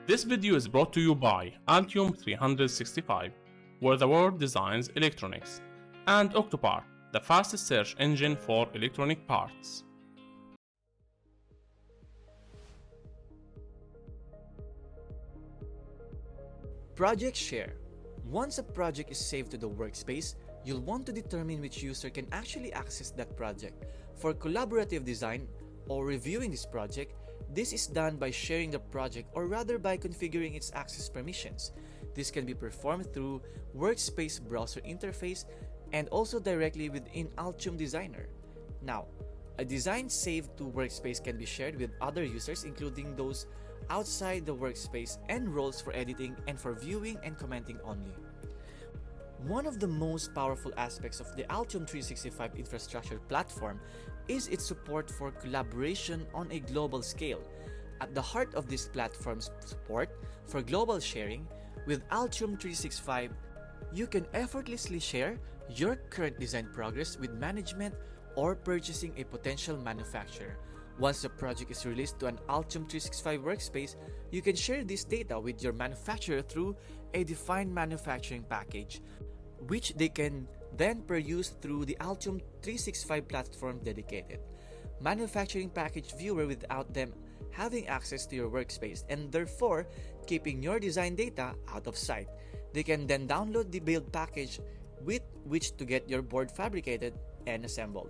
This video is brought to you by Altium 365, where the world designs electronics, and Octopart, the fastest search engine for electronic parts. Project Share. Once a project is saved to the workspace, you'll want to determine which user can actually access that project. For collaborative design or reviewing this project, this is done by sharing the project, or rather by configuring its access permissions. This can be performed through Workspace browser interface and also directly within Altium Designer. Now, a design saved to Workspace can be shared with other users, including those outside the workspace, and roles for editing and for viewing and commenting only. One of the most powerful aspects of the Altium 365 infrastructure platform is its support for collaboration on a global scale. At the heart of this platform's support for global sharing, with Altium 365, you can effortlessly share your current design progress with management or purchasing a potential manufacturer. Once the project is released to an Altium 365 workspace, you can share this data with your manufacturer through a defined manufacturing package, which they can then peruse through the Altium 365 platform dedicated manufacturing package viewer without them having access to your workspace, and therefore keeping your design data out of sight. They can then download the build package with which to get your board fabricated and assembled.